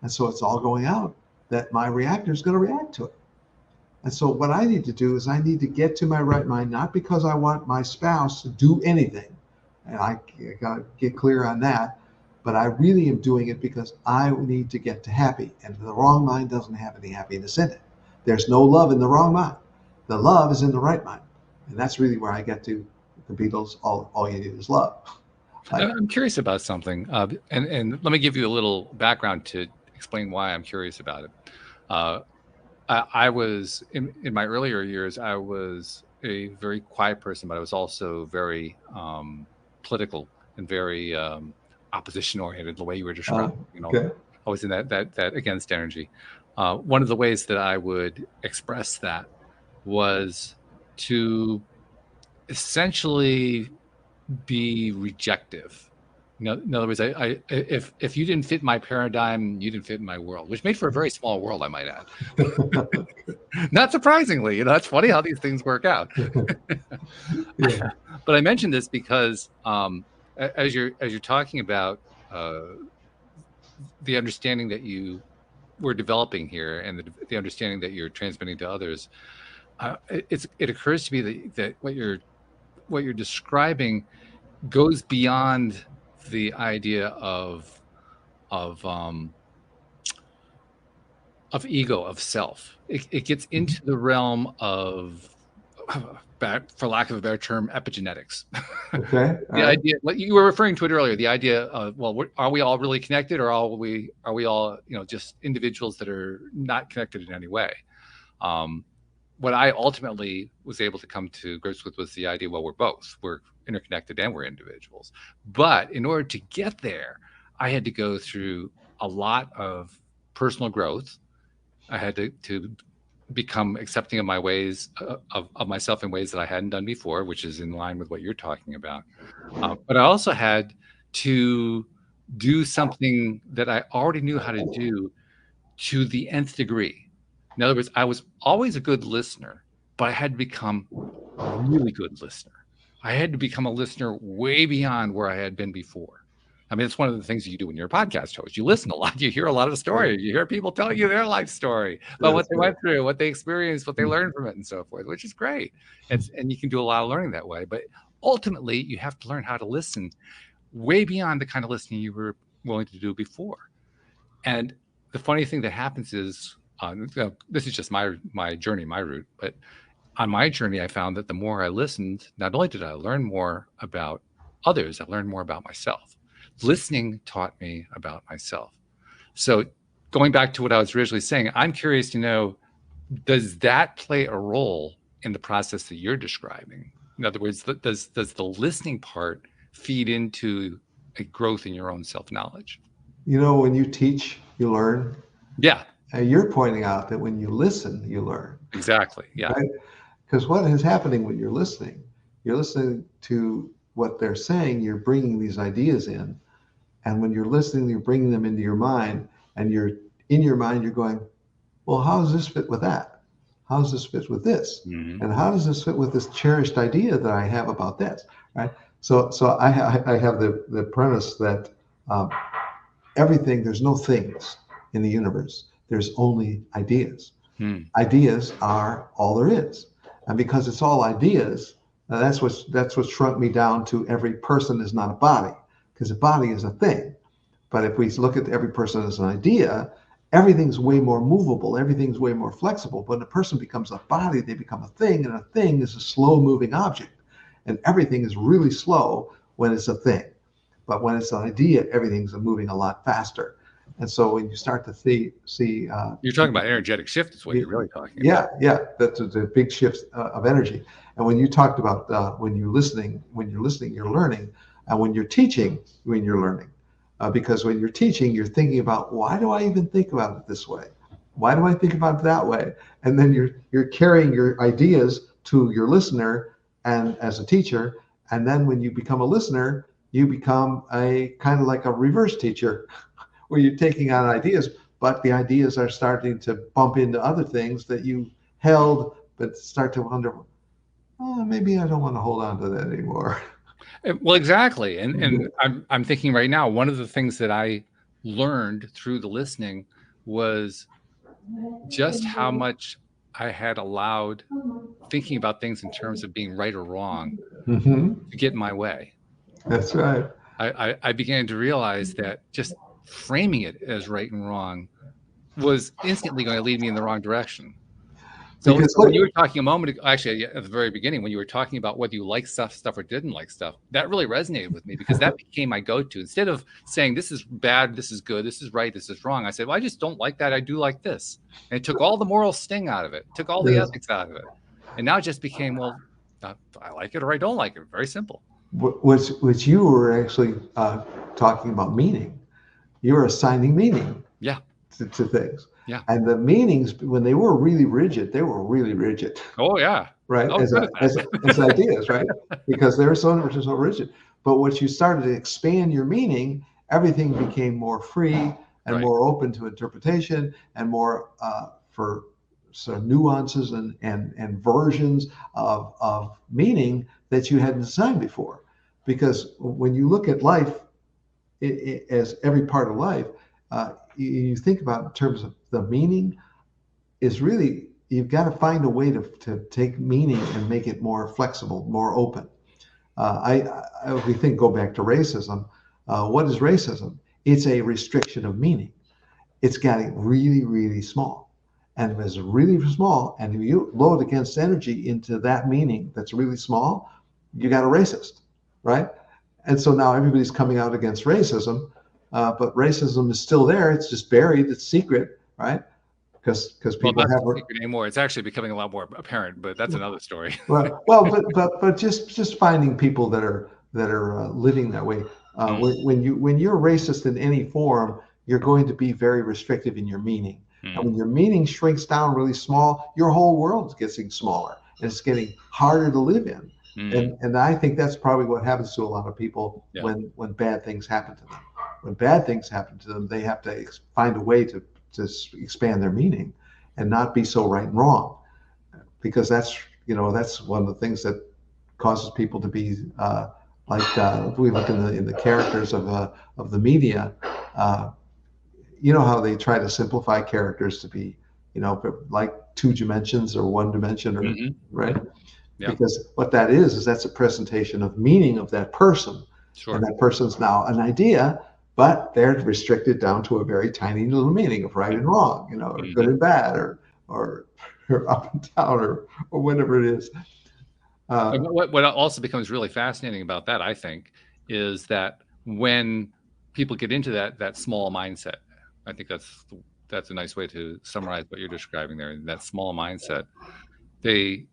And so it's all going out that my reactor is going to react to it. And so what I need to do is I need to get to my right mind, not because I want my spouse to do anything. And I got to get clear on that. But I really am doing it because I need to get to happy. And the wrong mind doesn't have any happiness in it. There's no love in the wrong mind. The love is in the right mind. And that's really where I get to the Beatles, all you need is love. I'm curious about something. And let me give you a little background to explain why I'm curious about it. I was, in my earlier years, I was a very quiet person, but I was also very political and very opposition oriented, the way you were describing. Okay. I was in that against energy. One of the ways that I would express that was to essentially be rejective. In other words, if you didn't fit my paradigm, you didn't fit in my world, which made for a very small world, I might add. Not surprisingly, that's funny how these things work out. Yeah. But I mentioned this because as you're talking about the understanding that we're developing here and the understanding that you're transmitting to others, it occurs to me that what you're describing goes beyond the idea of ego, of self. It gets into the realm of, for lack of a better term, epigenetics. Okay. The idea, like you were referring to it earlier, the idea of, well, are we all really connected, or are we all, just individuals that are not connected in any way? What I ultimately was able to come to grips with was the idea, well, we're interconnected and we're individuals. But in order to get there, I had to go through a lot of personal growth. I had to become accepting of my ways, of myself in ways that I hadn't done before, which is in line with what you're talking about. But I also had to do something that I already knew how to do to the nth degree. In other words, I was always a good listener, but I had to become a really good listener. I had to become a listener way beyond where I had been before. I mean, it's one of the things you do when you're a podcast host. You listen a lot. You hear a lot of stories. You hear people telling you their life story about what they went through, what they experienced, what they learned from it, and so forth, which is great. And you can do a lot of learning that way. But ultimately, you have to learn how to listen way beyond the kind of listening you were willing to do before. And the funny thing that happens is, this is just my journey, my route. But on my journey, I found that the more I listened, not only did I learn more about others, I learned more about myself. Listening taught me about myself. So going back to what I was originally saying, I'm curious to know, does that play a role in the process that you're describing? In other words, does the listening part feed into a growth in your own self-knowledge? When you teach, you learn. Yeah. And you're pointing out that when you listen, you learn. Exactly. Yeah. Right? Because what is happening when you're listening to what they're saying, you're bringing these ideas in. And when you're listening, you're bringing them into your mind, and in your mind, you're going, well, how does this fit with that? How does this fit with this? Mm-hmm. And how does this fit with this cherished idea that I have about this? Right. So I have the premise that there's no things in the universe. There's only ideas. Ideas are all there is. And because it's all ideas, that's what shrunk me down to every person is not a body, because a body is a thing. But if we look at every person as an idea, everything's way more movable, everything's way more flexible. But when a person becomes a body, they become a thing, and a thing is a slow moving object. And everything is really slow when it's a thing. But when it's an idea, everything's moving a lot faster. And so when you start to see you're talking about energetic shift is what you're really talking about. Yeah, that's a big shift of energy. And when you talked about when you're listening, you're learning, and when you're teaching, when you're learning, because when you're teaching, you're thinking about, why do I even think about it this way? Why do I think about it that way? And then you're carrying your ideas to your listener, and as a teacher, and then when you become a listener, you become a kind of like a reverse teacher, where you're taking on ideas, but the ideas are starting to bump into other things that you held, but start to wonder, oh, maybe I don't want to hold on to that anymore. Well, exactly. And I'm thinking right now, one of the things that I learned through the listening was just how much I had allowed thinking about things in terms of being right or wrong to get in my way. That's right. I began to realize that just framing it as right and wrong was instantly going to lead me in the wrong direction. So when you were talking a moment ago, actually at the very beginning, when you were talking about whether you like stuff or didn't like stuff, that really resonated with me, because that became my go-to. Instead of saying this is bad, this is good, this is right, this is wrong, I said, well, I just don't like that. I do like this. And it took all the moral sting out of it, took all the ethics out of it. And now it just became, well, I like it or I don't like it. Very simple. Which you were actually talking about meaning. You were assigning meaning to things. Yeah. And the meanings, when they were really rigid, they were really rigid. Oh, yeah. Right. As ideas, right? Because they were so rigid. But once you started to expand your meaning, everything became more free and more open to interpretation, and more for sort of nuances and versions of meaning that you hadn't assigned before. Because when you look at life as every part of life, you think about in terms of the meaning is really, you've got to find a way to take meaning and make it more flexible, more open. If we go back to racism, what is racism? It's a restriction of meaning. It's getting really, really small. And if it's really small, and if you load against energy into that meaning that's really small, you got a racist, right? And so now everybody's coming out against racism, but racism is still there. It's just buried. It's secret, right? Because people have secret anymore. It's actually becoming a lot more apparent, but that's another story. but just finding people that are living that way. When you're racist in any form, you're going to be very restrictive in your meaning. And when your meaning shrinks down really small, your whole world is getting smaller, and it's getting harder to live in. And I think that's probably what happens to a lot of people when bad things happen to them. When bad things happen to them, they have to find a way to expand their meaning and not be so right and wrong, because that's one of the things that causes people to be if we look in the characters of the media, you know how they try to simplify characters to be, like 2 dimensions or 1 dimension, or right? Yeah. Because what that is that's a presentation of meaning of that person. Sure. And that person's now an idea, but they're restricted down to a very tiny little meaning of right and wrong, or good and bad, or up and down, or whatever it is. What also becomes really fascinating about that, I think, is that when people get into that small mindset, I think that's a nice way to summarize what you're describing there. That small mindset, they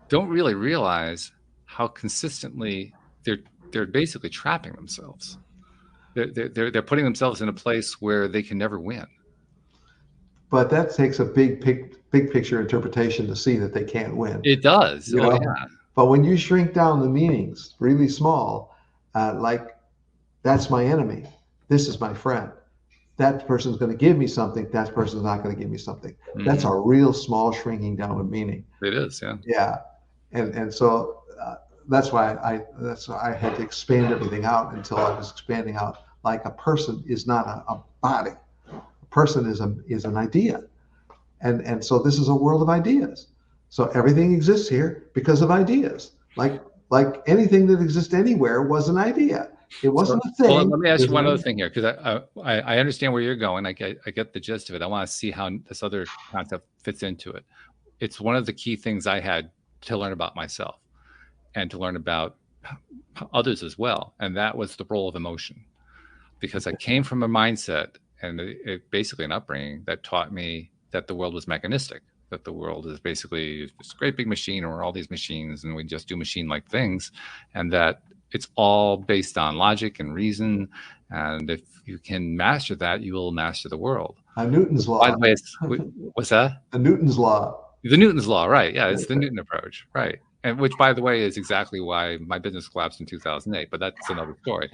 don't really realize how consistently they're basically trapping themselves. They're putting themselves in a place where they can never win. But that takes a big picture interpretation to see that they can't win. It does. Yeah. But when you shrink down the meanings really small, like that's my enemy, this is my friend, that person's going to give me something, that person's not going to give me something. That's a real small shrinking down of meaning. It is, yeah. Yeah, and so that's why I had to expand everything out until I was expanding out. Like, a person is not a body. A person is an idea, and so this is a world of ideas. So everything exists here because of ideas. Like anything that exists anywhere was an idea. It wasn't a thing. Well, let me ask you one other thing here, because I understand where you're going. I get the gist of it. I want to see how this other concept fits into it. It's one of the key things I had to learn about myself and to learn about others as well. And that was the role of emotion, because I came from a mindset and basically an upbringing that taught me that the world was mechanistic, that the world is basically this great big machine, or all these machines, and we just do machine-like things, and that it's all based on logic and reason. And if you can master that, you will master the world. Newton's law. By the way, what's that? Newton's law. The Newton's law, right? Yeah, it's the Newton approach, right? And which, by the way, is exactly why my business collapsed in 2008. But that's another story.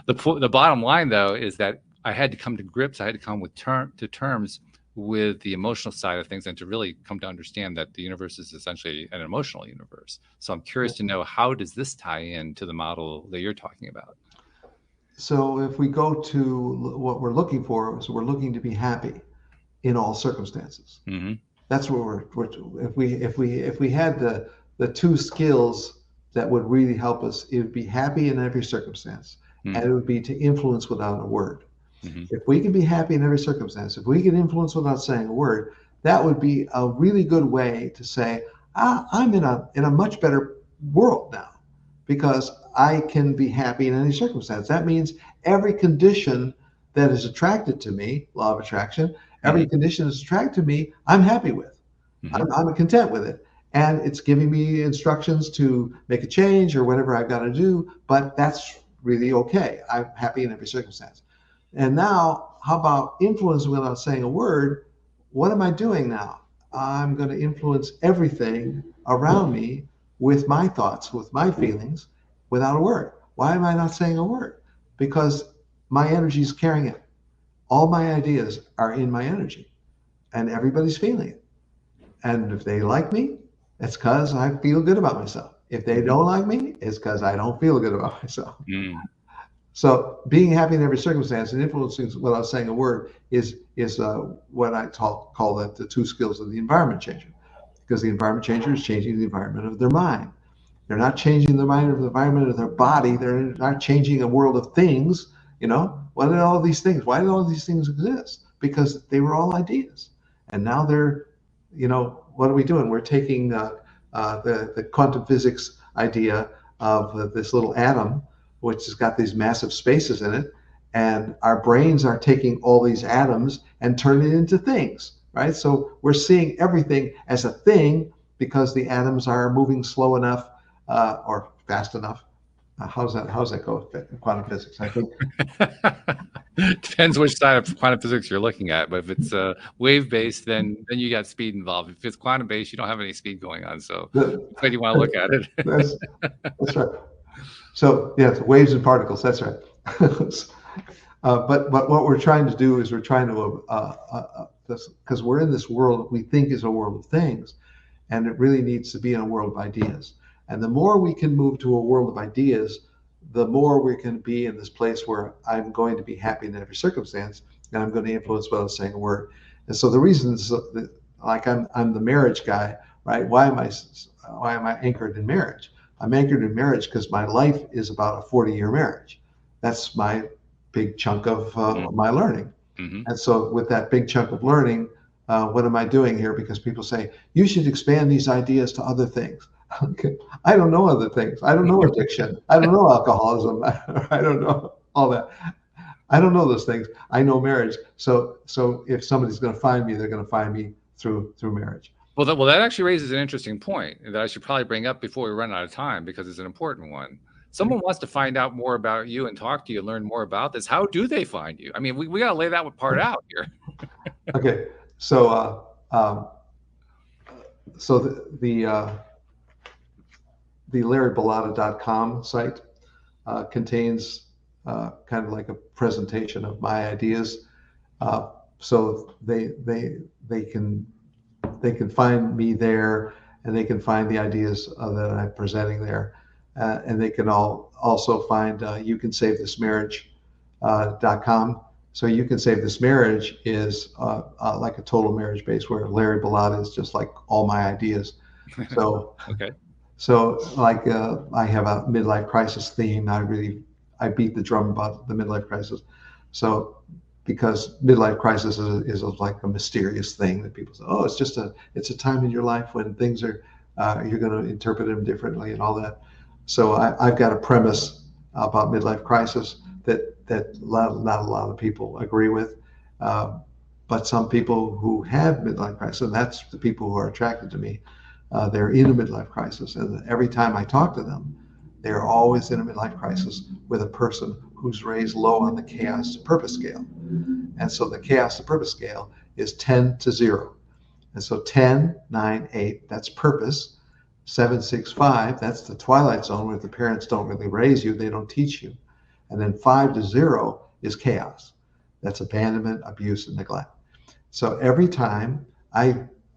The bottom line, though, is that I had to come to grips. I had to come to terms with the emotional side of things, and to really come to understand that the universe is essentially an emotional universe. So I'm curious to know, how does this tie into the model that you're talking about? So if we go to what we're looking for, so we're looking to be happy in all circumstances. That's what if we had the 2 skills that would really help us, it would be happy in every circumstance, and it would be to influence without a word. If we can be happy in every circumstance, if we can influence without saying a word, that would be a really good way to say, I'm in a much better world now, because I can be happy in any circumstance. That means every condition that is attracted to me, law of attraction, every condition that's attracted to me, I'm happy with. I'm content with it. And it's giving me instructions to make a change or whatever I've got to do, but that's really okay. I'm happy in every circumstance. And now, how about influence without saying a word? What am I doing now? I'm going to influence everything around me with my thoughts, with my feelings, without a word. Why am I not saying a word? Because my energy is carrying it. All my ideas are in my energy, and everybody's feeling it. And if they like me, it's because I feel good about myself. If they don't like me, it's because I don't feel good about myself. So being happy in every circumstance and influencing without saying a word is what I call that the two skills of the environment changer, because the environment changer is changing the environment of their mind. They're not changing the mind of the environment of their body. They're not changing a world of things. What are all these things? Why did all these things exist? Because they were all ideas, and now they're, what are we doing? We're taking the quantum physics idea of this little atom, which has got these massive spaces in it, and our brains are taking all these atoms and turning it into things, right? So we're seeing everything as a thing because the atoms are moving slow enough or fast enough. How's that go in quantum physics? I think depends which side of quantum physics you're looking at. But if it's wave based, then you got speed involved. If it's quantum based, you don't have any speed going on. So that's way you want to look at it. That's right. So yeah, it's waves and particles. That's right. But what we're trying to do is we're trying to because we're in this world we think is a world of things, and it really needs to be in a world of ideas. And the more we can move to a world of ideas, the more we can be in this place where I'm going to be happy in every circumstance, and I'm going to influence without saying a word. And so the reasons, like I'm the marriage guy, right? Why am I anchored in marriage? I'm anchored in marriage because my life is about a 40-year marriage. That's my big chunk of my learning. Mm-hmm. And so with that big chunk of learning, what am I doing here? Because people say, you should expand these ideas to other things. Okay. I don't know other things. I don't know addiction. I don't know alcoholism. I don't know all that. I don't know those things. I know marriage. So if somebody's going to find me, they're going to find me through marriage. Well, that actually raises an interesting point that I should probably bring up before we run out of time, because it's an important one. Someone wants to find out more about you and talk to you, learn more about this. How do they find you? I mean, we got to lay that part out here. Okay. So the LarryBilotta.com site contains kind of like a presentation of my ideas. So they can find me there, and they can find the ideas that I'm presenting there, and they can also find You Can Save This Marriage.com. So You Can Save This Marriage is like a total marriage base, where Larry Bilotta is just like all my ideas. So okay. So like I have a midlife crisis theme. I beat the drum about the midlife crisis. So because midlife crisis is like a mysterious thing that people say, oh, it's a time in your life when things are you're going to interpret them differently and all that. So I've got a premise about midlife crisis that not a lot of people agree with, but some people who have midlife crisis, and that's the people who are attracted to me. They're in a midlife crisis, and every time I talk to them, they're always in a midlife crisis with a person who's raised low on the chaos to purpose scale. And so the chaos to purpose scale is 10 to 0. And so 10, 9, 8, that's purpose. 7, 6, 5, that's the twilight zone where the parents don't really raise you, they don't teach you. And then 5 to 0 is chaos. That's abandonment, abuse, and neglect. So every time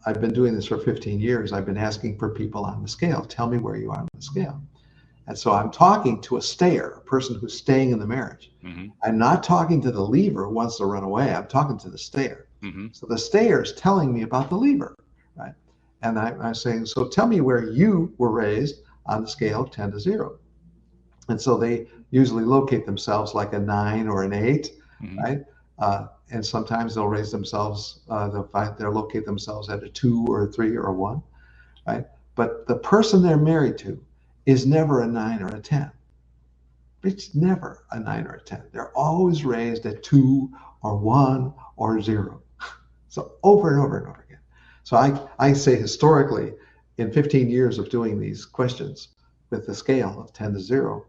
I've been doing this for 15 years. I've been asking for people on the scale. Tell me where you are on the scale. And so I'm talking to a stayer, a person who's staying in the marriage. Mm-hmm. I'm not talking to the leaver who wants to run away. I'm talking to the stayer. Mm-hmm. So the stayer is telling me about the leaver, right? And I'm saying, so tell me where you were raised on the scale 10 to 0. And so they usually locate themselves like a 9 or an 8, mm-hmm. right? And sometimes they'll raise themselves, they'll locate themselves at a 2 or a 3 or a 1, right? But the person they're married to is never a 9 or a 10. It's never a 9 or a 10. They're always raised at 2 or 1 or 0. So over and over and over again. So I say historically, in 15 years of doing these questions with the scale of 10 to 0,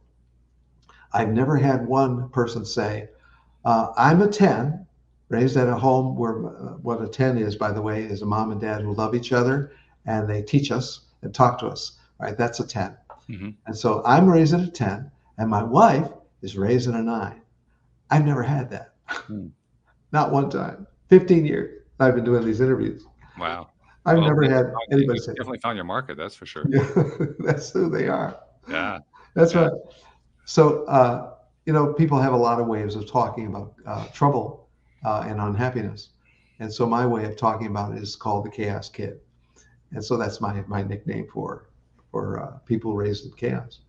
I've never had one person say, I'm a 10, raised at a home where what a 10 is, by the way, is a mom and dad who love each other and they teach us and talk to us, right? That's a 10. Mm-hmm. And so I'm raised at a 10 and my wife is raised at a 9. I've never had that. Not one time. 15 years I've been doing these interviews. Wow. I've never had anybody say. Definitely found your market, that's for sure. Yeah, that's who they are. Yeah. That's right. So people have a lot of ways of talking about trouble and unhappiness. And so my way of talking about it is called the Chaos Kid. And so that's my nickname for people raised in chaos.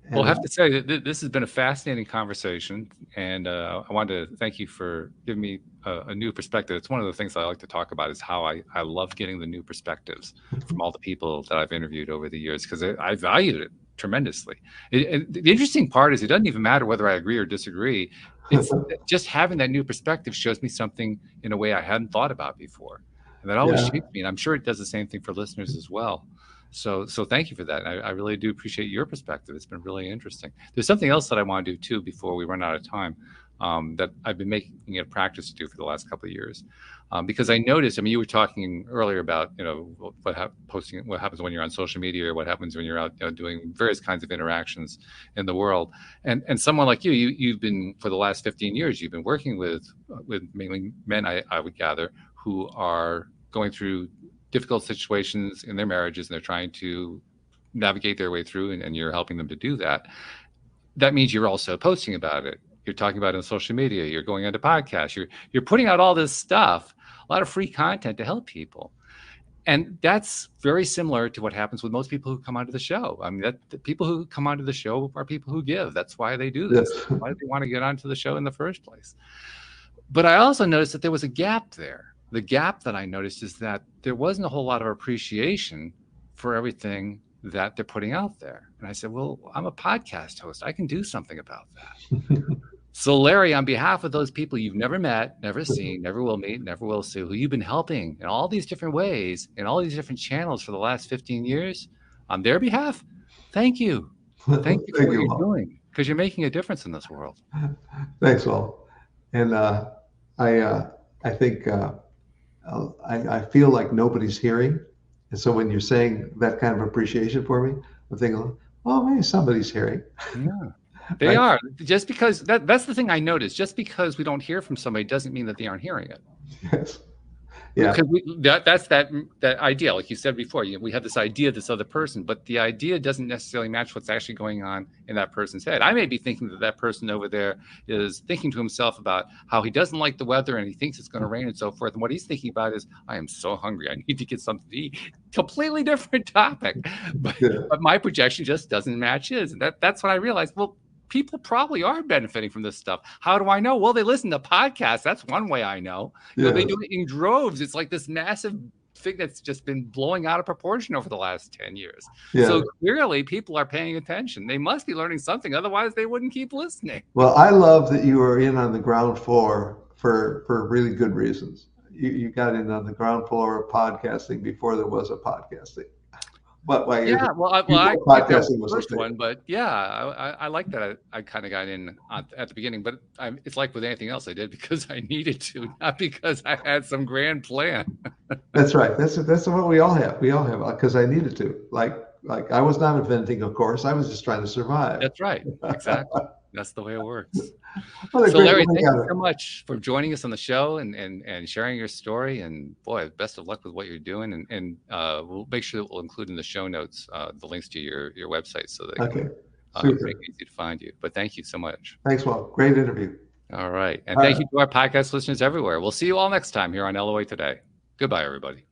And, well, I have to say that this has been a fascinating conversation, and I wanted to thank you for giving me a new perspective. It's one of the things I like to talk about is how I love getting the new perspectives from all the people that I've interviewed over the years, because I valued it tremendously. And the interesting part is it doesn't even matter whether I agree or disagree. It's just having that new perspective shows me something in a way I hadn't thought about before. And that always shapes me. And I'm sure it does the same thing for listeners as well. So thank you for that. I really do appreciate your perspective. It's been really interesting. There's something else that I want to do too before we run out of time that I've been making it a practice to do for the last couple of years. Because I noticed, you were talking earlier about, what happens when you're on social media, or what happens when you're out doing various kinds of interactions in the world. And someone like you've been, for the last 15 years, you've been working with mainly men, I would gather, who are going through difficult situations in their marriages, and they're trying to navigate their way through, and you're helping them to do that. That means you're also posting about it. You're talking about it on social media. You're going onto podcasts. You're putting out all this stuff, a lot of free content to help people. And that's very similar to what happens with most people who come onto the show. The people who come onto the show are people who give. That's why they do this. That's why they want to get onto the show in the first place. But I also noticed that there was a gap there. The gap that I noticed is that there wasn't a whole lot of appreciation for everything that they're putting out there. And I said, well, I'm a podcast host. I can do something about that. So Larry, on behalf of those people you've never met, never seen, never will meet, never will see, who you've been helping in all these different ways, in all these different channels for the last 15 years, on their behalf, thank you. Thank you for what you're doing, because you're making a difference in this world. Thanks, Walt. And I think I feel like nobody's hearing. And so when you're saying that kind of appreciation for me, I'm thinking, oh, maybe somebody's hearing. Yeah, they are. Just because that's the thing I noticed. Just because we don't hear from somebody doesn't mean that they aren't hearing it. Yes. Yeah. Because that's that idea, like you said before. We have this idea of this other person, but the idea doesn't necessarily match what's actually going on in that person's head. I may be thinking that person over there is thinking to himself about how he doesn't like the weather and he thinks it's going to rain and so forth. And what he's thinking about is, I am so hungry. I need to get something to eat. Completely different topic. But my projection just doesn't match his. And that's when I realized, well, people probably are benefiting from this stuff. How do I know? Well, they listen to podcasts. That's one way I know. They do it in droves. It's like this massive thing that's just been blowing out of proportion over the last 10 years. Yeah. So clearly people are paying attention. They must be learning something. Otherwise, they wouldn't keep listening. Well, I love that you were in on the ground floor for really good reasons. You got in on the ground floor of podcasting before there was a podcasting. But I like the first one, but I like that I kind of got in at the beginning, but it's like with anything else I did because I needed to, not because I had some grand plan. That's right. That's what we all have. We all have, because I needed to. Like I was not inventing a course. I was just trying to survive. That's right. Exactly. That's the way it works. So Larry, thank you so much for joining us on the show and sharing your story. And boy, best of luck with what you're doing. And we'll make sure that we'll include in the show notes the links to your website so that make it easy to find you. But thank you so much. Thanks, Walt. Great interview. All right. And thank you to our podcast listeners everywhere. We'll see you all next time here on LOA Today. Goodbye, everybody.